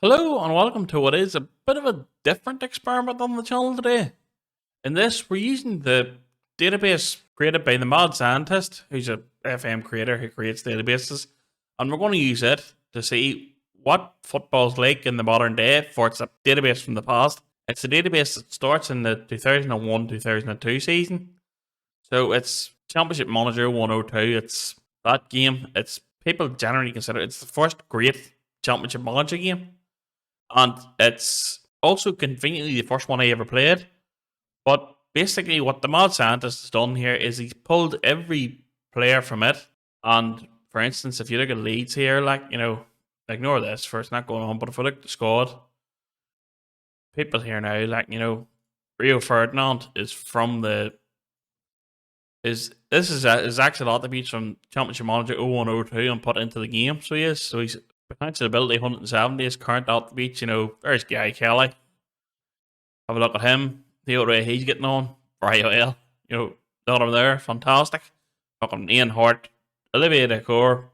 Hello and welcome to what is a bit of a different experiment on the channel today. In this, we're using the database created by the mad scientist, who's a FM creator who creates databases, and we're going to use it to see what football's like in the modern day for its a database from the past. It's a database that starts in the 2001-2002 season, so it's Championship Manager 102. It's that game. It's people generally consider it's the first great Championship Manager game. And it's also conveniently the first one I ever played. But basically, what the mad scientist has done here is he's pulled every player from it. And for instance, if you look at Leeds here, ignore this for it's not going on. But if I look at the squad, people here now, Rio Ferdinand is from the. Is actually attributes from Championship Manager 0102 and put into the game. So he is. So he's potential ability 170 is current attributes, there's Guy Kelly. Have a look at him. The old way he's getting on. Very well. Got him there. Fantastic. Fucking Ian Hart, Olivier Decor,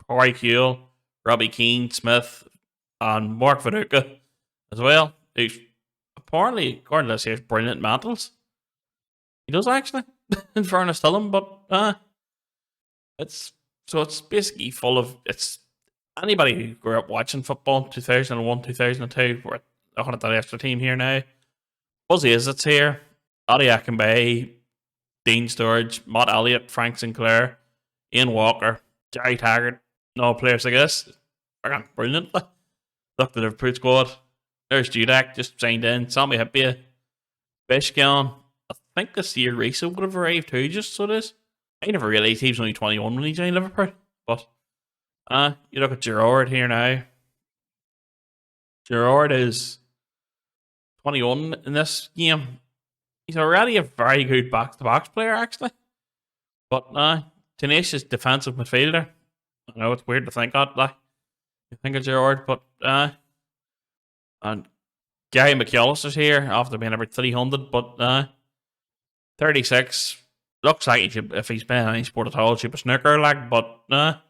Corey Kuehl, Robbie Keane, Smith, and Mark Viduka as well. Who's apparently, according to this here, brilliant mantles. He does actually, in fairness to him, but it's basically full of anybody who grew up watching football, 2001, 2002, we're looking at that extra team here now. Buzzy Izzet's here, Adi Akinbaye, Dean Sturridge, Matt Elliott, Frank Sinclair, Ian Walker, Jerry Taggart, and all players like this. They're brilliant. Look at the Liverpool squad. There's Judak, just signed in. Sammy Hipia, Bishkan. I think this year Risa would have arrived too, just so it is. I never realised he was only 21 when he joined Liverpool, but you look at Gerrard here now. Gerrard is 21 in this game. He's already a very good box-to-box player, actually. But tenacious defensive midfielder. I know it's weird to think that, you think of Gerrard, but and Gary McAllister's here after being about 300, but 36. Looks like he should, if he's playing any sport at all, should be snooker, but not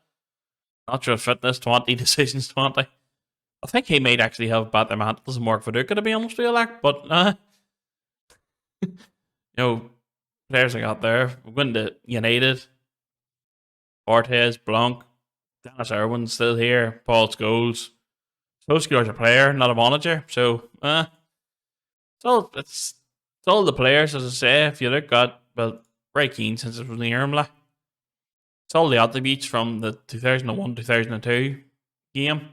sure fitness 20, decisions 20. I think he might actually have better mantles than Mark Viduka, to be honest with you, but players I got there. We're going to United. Ortiz, Blanc, Dennis Irwin's still here, Paul Scholes. Solskjaer's a player, not a manager, so it's all the players, as I say. If you look at, very keen since it was near him, it's all the attributes from the 2001-2002 game.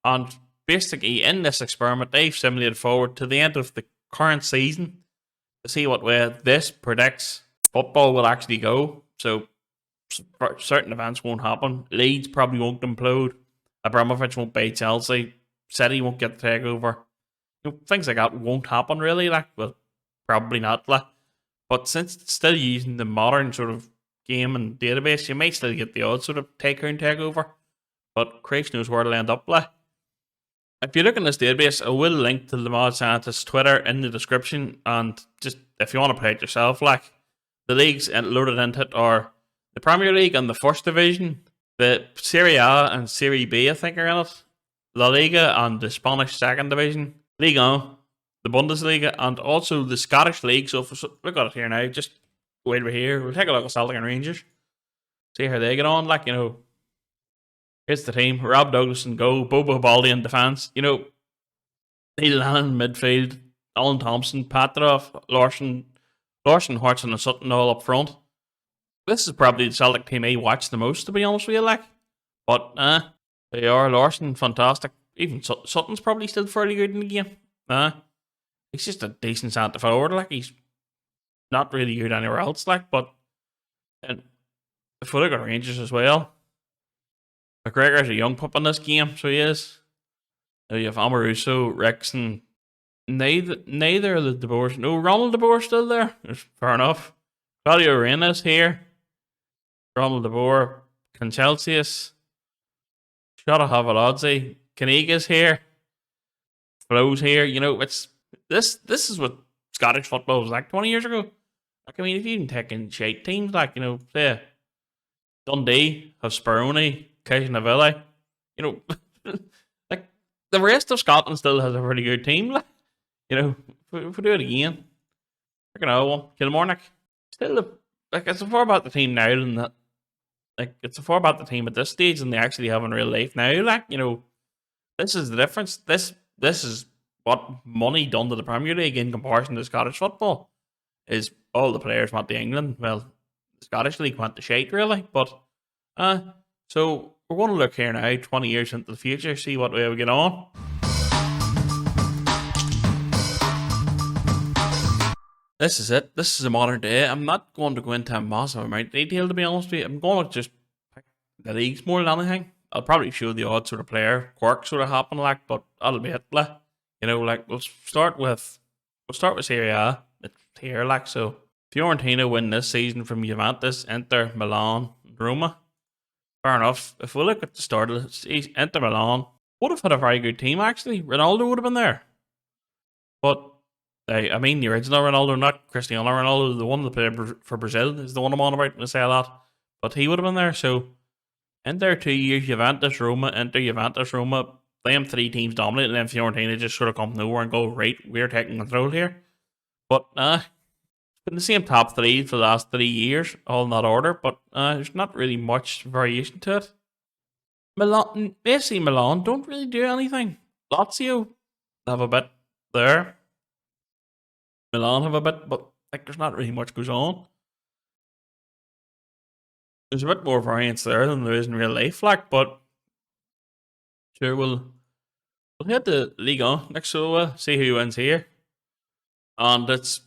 And basically, in this experiment, they've simulated forward to the end of the current season to see what way this predicts football will actually go. So, certain events won't happen. Leeds probably won't implode. Abramovich won't buy Chelsea. City won't get the takeover. Things like that won't happen, really. Probably not. But since it's still using the modern sort of game and database, you might still get the odd sort of takeover. But Christ knows where it'll end up. If you look in this database, I will link to the Mad Scientist's Twitter in the description. And just if you want to play it yourself, the leagues loaded into it are the Premier League and the First Division, the Serie A and Serie B, I think, are in it, La Liga and the Spanish Second Division, Ligue 1, the Bundesliga, and also the Scottish League. So if we look at it here now, just go over here. We'll take a look at Celtic and Rangers. See how they get on. Here's the team. Rob Douglas in goal, Bobo Baldi in defence. Neil Lennon in midfield, Alan Thompson, Patrov, Larson, Hodgson and Sutton all up front. This is probably the Celtic team I watch the most, to be honest with you, But they are. Larson, fantastic. Even Sutton's probably still fairly good in the game. He's just a decent centre forward, he's not really good anywhere else, but and if we look at Rangers as well, McGregor's a young pup in this game, so he is. Now you have Amoruso, Rickson, neither of the De Boers. No, Ronald De Boer still there. Fair enough. Claudio Reina's here. Ronald De Boer, Conchelsius, Shota Havaladze, Kaniga's here. Flo's here. It's this is what Scottish football was like 20 years ago. If you even take in shite teams say Dundee have Speroni, Casey Naville, the rest of Scotland still has a pretty good team. Like, if we do it again, I don't know, Kilmarnock. Still, it's more about the team now than that. Like, it's more about the team at this stage than they actually have in real life now. Like, this is the difference. This is what money done to the Premier League in comparison to Scottish football. Is all the players went to England. Well, the Scottish League went to shite, really. But, so we're going to look here now, 20 years into the future, see what way we get on. This is it. This is a modern day. I'm not going to go into a massive amount of detail, to be honest with you. I'm going to just pick the leagues more than anything. I'll probably show the odd sort of player quirk sort of happen, like, but that'll be it. Like, we'll start with Serie A. It's here, like, so Fiorentina win this season from Juventus, Inter, Milan, Roma. Fair enough. If we look at the start of the season, Inter Milan would have had a very good team, actually. Ronaldo would have been there. But, the original Ronaldo, not Cristiano Ronaldo, the one that played for Brazil, is the one I'm on about when I say that. But he would have been there, so Inter 2 years, Juventus, Roma, Inter, Juventus, Roma. Them three teams dominate, and then Fiorentina just sort of come from nowhere and go, right, we're taking control here. But, it's been the same top three for the last 3 years, all in that order, but there's not really much variation to it. Milan don't really do anything. Lazio have a bit there. Milan have a bit, but there's not really much goes on. There's a bit more variance there than there is in real life, like, but sure, we'll head to Ligue 1 next, so we'll see who wins here. And it's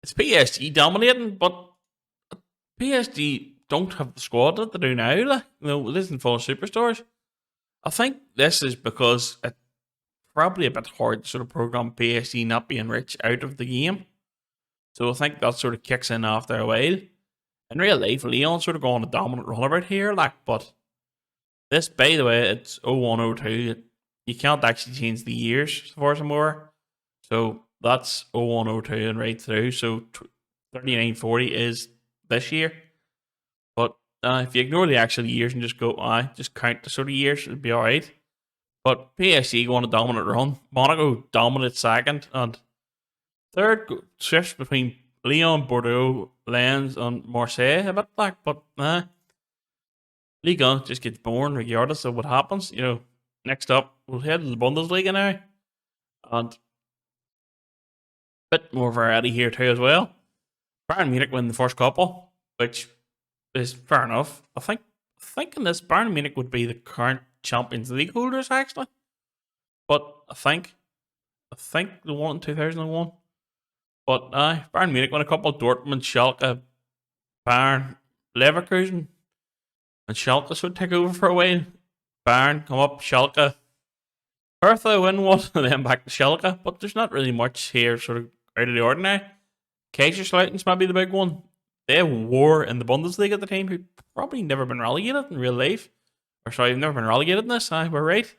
PSG dominating, but PSG don't have the squad that they do now. Like, it isn't full of superstars. I think this is because it's probably a bit hard to sort of program PSG not being rich out of the game. So I think that sort of kicks in after a while. In real life, Leon's sort of going on a dominant run about here, like, but this, by the way, it's 0102. You can't actually change the years for some more. So that's 0102 and right through. So 3940 is this year. But if you ignore the actual years and just go, just count the sort of years, it'll be alright. But PSG go on a dominant run. Monaco dominant second, and third shifts between Lyon, Bordeaux, Lens, and Marseille a bit like, but Ligue 1 just gets born regardless of what happens. Next up, we'll head to the Bundesliga now. And a bit more variety here too as well. Bayern Munich win the first couple, which is fair enough. I think in this, Bayern Munich would be the current Champions League holders, actually. But I think they won in 2001. But Bayern Munich won a couple. Dortmund, Schalke, Bayern, Leverkusen, and Schalke should take over for a while. Bayern come up, Schalke, Hertha win one, and then back to Schalke. But there's not really much here sort of out of the ordinary. Kaiserslauten's maybe the big one. They were in the Bundesliga at the time, who'd probably never been relegated in real life. Or sorry, they've never been relegated in this. We're right.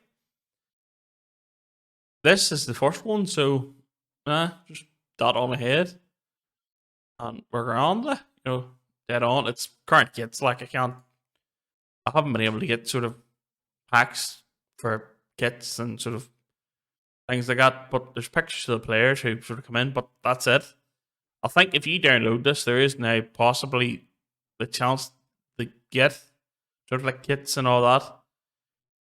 This is the first one, so just dot on ahead. And we're around, dead on. It's current kits, like I haven't been able to get sort of packs for kits and sort of things like that, but there's pictures of the players who sort of come in, but that's it. I think if you download this, there is now possibly the chance to get sort of like kits and all that.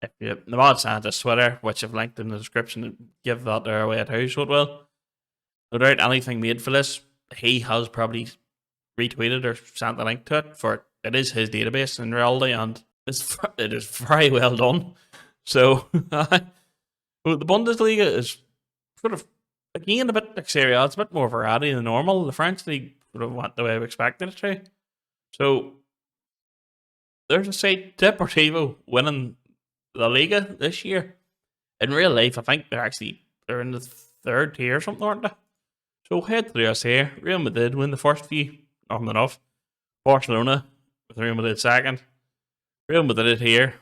If you the Mod Santa's Twitter, which I've linked in the description, give that there away at house, so it will. No doubt anything made for this, he has probably retweeted or sent the link to it, for it is his database in reality, and it is very well done. So, the Bundesliga is sort of, again, a bit like Serie A. It's a bit more variety than normal. The French league sort of went the way we expected it to. So, there's a side, Deportivo winning La Liga this year. In real life, I think they're in the third tier or something, aren't they? So head through us here. Real Madrid win the first few, nothing enough. Barcelona with Real Madrid second. Real Madrid here,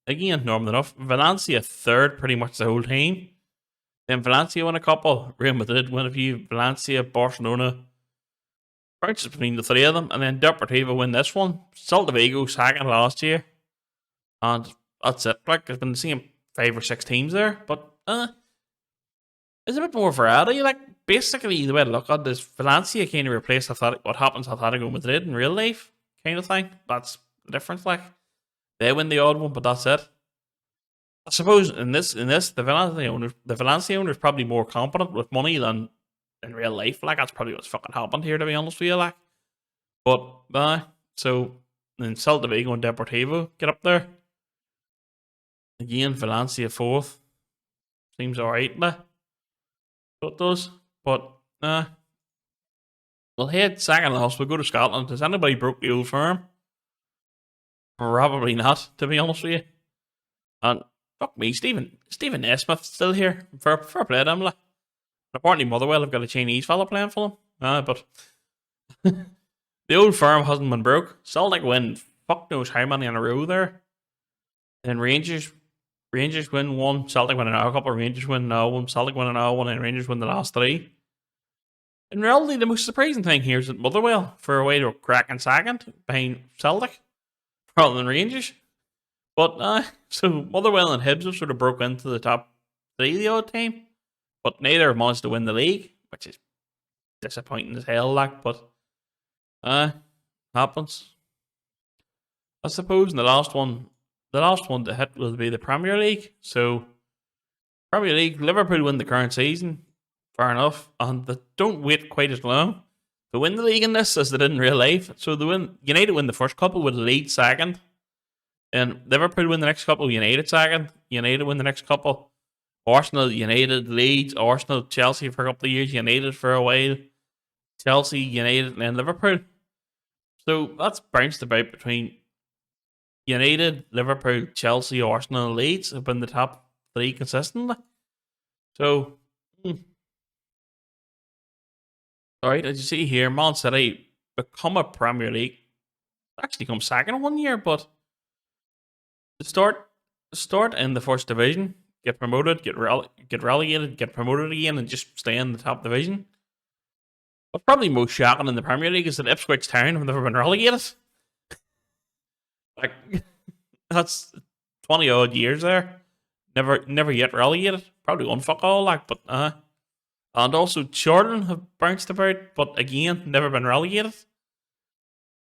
again, normal enough. Valencia third, pretty much the whole team. Then Valencia win a couple. Real Madrid win a few. Valencia, Barcelona. Bounces between the three of them. And then Deportivo win this one. Celta Vigo second last year. And that's it. Like, there's been the same 5 or 6 teams there, but there's a bit more variety. Like, basically, the way to look at it is Valencia kind of replaced what happens at Atletico Madrid in real life, kind of thing. That's the difference. Like, they win the odd one, but that's it. I suppose in this, the Valencia owner is probably more competent with money than in real life. Like, that's probably what's fucking happened here, to be honest with you. Like, but so then Celta Vigo and Deportivo get up there again. Valencia 4th seems alright, so it does. But we'll head second last. We'll go to Scotland. Has anybody broke the old firm? Probably not, to be honest with you. And fuck me, Stephen Nesmith's still here. Fair play to him. Like. Apparently Motherwell have got a Chinese fella playing for them. But the old firm hasn't been broke. Celtic win fuck knows how many in a row there. Then Rangers win one, Celtic win another couple, Rangers win another one, Celtic win another one, and Rangers win the last 3. In reality, the most surprising thing here is that Motherwell, for a way to crack in second behind Celtic, rather than Rangers. But so Motherwell and Hibs have sort of broke into the top 3 the odd time, but neither have managed to win the league, which is disappointing as hell. Like, but happens. I suppose in the last one to hit will be the Premier League. So Premier League, Liverpool win the current season. Fair enough, and they don't wait quite as long to win the league in this as they did in real life. So United win the first couple with Leeds second, and Liverpool win the next couple. United second. United win the next couple. Arsenal, United, Leeds, Arsenal, Chelsea for a couple of years. United for a while. Chelsea, United, and then Liverpool. So that's bounced about between United, Liverpool, Chelsea, Arsenal, and Leeds have been the top 3 consistently. So. Alright, as you see here, Man City become a Premier League. Actually come second 1 year, but start in the first division, get promoted, get relegated, get promoted again, and just stay in the top division. What's probably most shocking in the Premier League is that Ipswich Town have never been relegated. Like, that's 20 odd years there. Never yet relegated. Probably won fuck all, like, but and also, Jordan have bounced about, but again, never been relegated.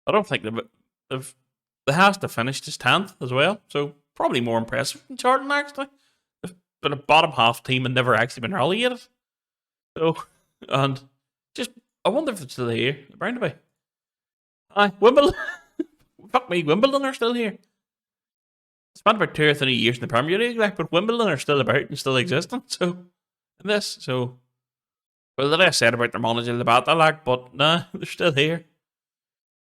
I don't think they have to finish this 10th as well, so probably more impressive than Jordan, actually. They've been a bottom half team and never actually been relegated. So, and just, I wonder if they're still here. They're bound to be. Wimbledon. Fuck me, Wimbledon are still here. It's been about 2 or 3 years in the Premier League, like, but Wimbledon are still about and still existing, so, in this, so. Well, that I said about their manager about that, like, but nah, they're still here.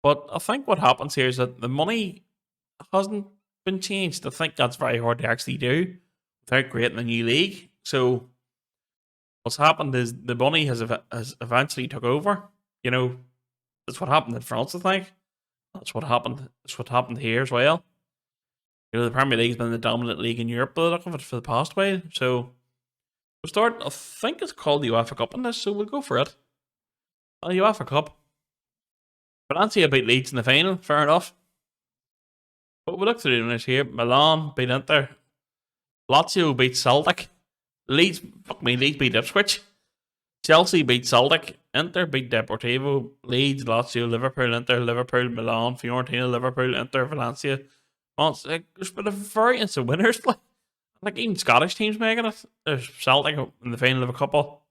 But I think what happens here is that the money hasn't been changed. I think that's very hard to actually do without creating a new league. So what's happened is the money has eventually took over. You know, that's what happened in France, I think. That's what happened. That's what happened here as well. You know, the Premier League's been the dominant league in Europe by the look of it for the past while. So we'll start, I think it's called the UEFA Cup in this, so we'll go for it. The UEFA Cup. Valencia beat Leeds in the final, fair enough. But we'll look through this here. Milan beat Inter. Lazio beat Celtic. Leeds beat Ipswich. Chelsea beat Celtic. Inter beat Deportivo. Leeds, Lazio, Liverpool, Inter, Liverpool, Milan, Fiorentina, Liverpool, Inter, Valencia. There's been a variance of winners. Like, even Scottish teams making it. There's Celtic in the final of a couple.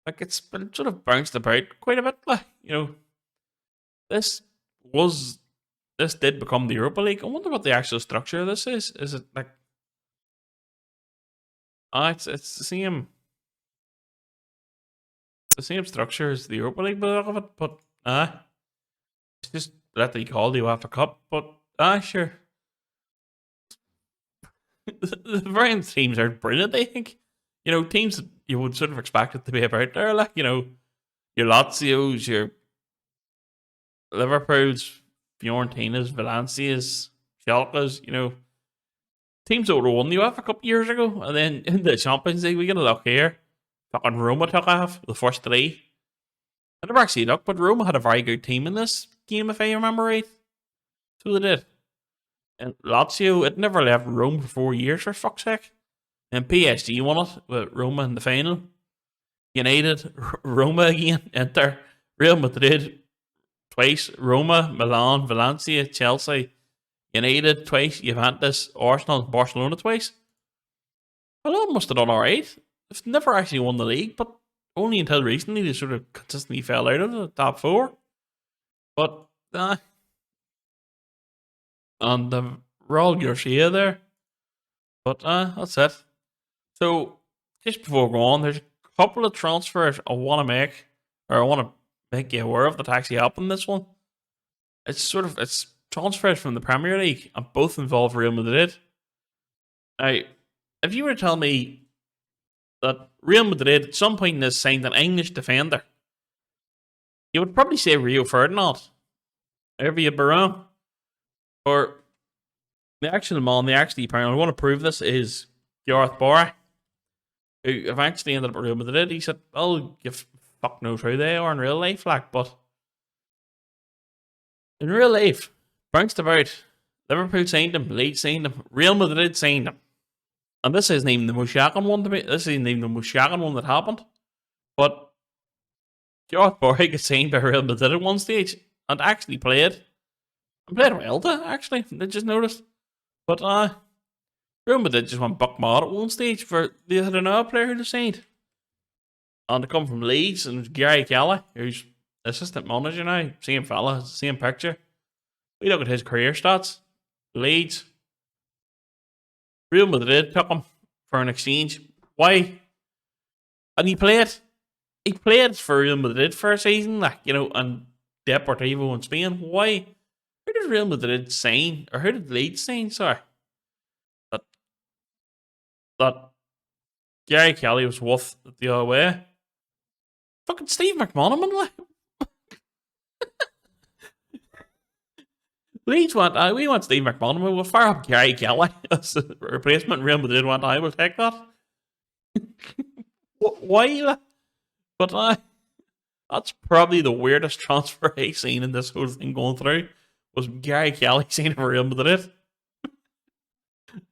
Like, it's been sort of bounced about quite a bit. Like, you know, this did become the Europa League. I wonder what the actual structure of this is. Is it like, it's the same structure as the Europa League, but of it. But it's just that they call the UEFA Cup. But sure. The variant teams are brilliant, I think. You know, teams that you would sort of expect it to be about there, like, you know, your Lazios, your Liverpools, Fiorentinas, Valencias, Schalke's, you know, teams that would have won the UEFA Cup years ago. And then in the Champions League, we get a look here. Fucking Roma took off the first 3. I never actually looked, but Roma had a very good team in this game, if I remember right. So they did. And Lazio, it never left Rome for 4 years, for fuck's sake. And PSG won it with Roma in the final. United, Roma again, Inter, Real Madrid twice, Roma, Milan, Valencia, Chelsea, United twice, Juventus, Arsenal, Barcelona twice. Milan must have done alright. They've never actually won the league, but only until recently they sort of consistently fell out of the top four. But, and the Raul Garcia there. But, that's it. So, just before we go on, there's a couple of transfers I want to make, or I want to make you aware of that actually happened this one. It's transfers from the Premier League, and both involve Real Madrid. Now, if you were to tell me that Real Madrid at some point has signed an English defender, you would probably say Rio Ferdinand, Hervé Baron, or the actual man, apparently I want to prove this, is Gareth Barry, who eventually ended up at Real Madrid. He said, "Oh, you fuck knows who they are in real life, like, but in real life, bounced about. Liverpool signed him, Leeds signed him, Real Madrid signed him." And this isn't even the most shocking one to me. This isn't even the most shocking one that happened. But Gareth Barry got signed by Real Madrid at one stage and actually played. And played well too, actually. I just noticed. But Real Madrid just went buck mad at one stage for they had another player who they signed. And to come from Leeds, and Gary Kelly, who's assistant manager now, same fella, same picture. We look at his career stats. Leeds. Real Madrid took him for an exchange. Why? And he played for Real Madrid for a season, and Deportivo in Spain. Why? Who did Real Madrid sign? Or who did Leeds sign? Sorry. That Gary Kelly was worth the other way. Fucking Steve McManaman, like. Leeds went, we want Steve McManaman, we'll fire up Gary Kelly as the replacement. Real Madrid went, I will take that. Why? But that's probably the weirdest transfer I've seen in this whole thing going through, was Gary Kelly signing for Real Madrid.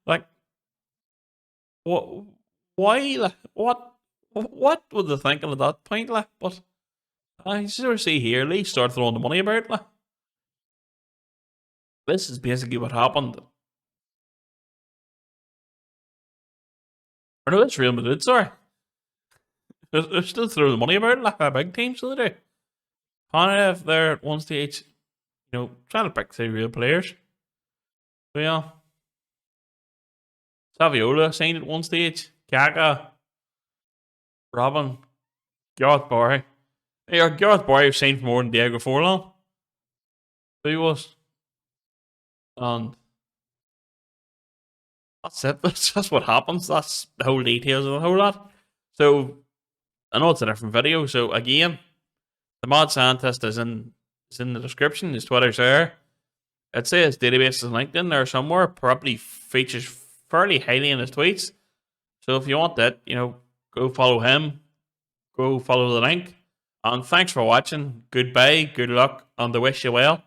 Like, what? Why? What were they thinking at that point? But I sort of see here, Leeds start throwing the money about. This is basically what happened. Or no, it's Real Madrid, sorry. They're still throwing the money about like a big team, so they do. If they're at one stage, trying to pick 2 real players. So yeah. Saviola signed at one stage. Kaka. Robin. Gareth Barry. Gareth Barry was signed for more than Diego Forlan. So he was. And that's it. That's what happens. That's the whole details of the whole lot. So I know it's a different video. So again, the Mad Scientist is in the description. His Twitter's there. I'd say his database is LinkedIn there somewhere. Probably features fairly highly in his tweets. So if you want that, go follow him. Go follow the link. And thanks for watching. Goodbye, good luck, and I wish you well.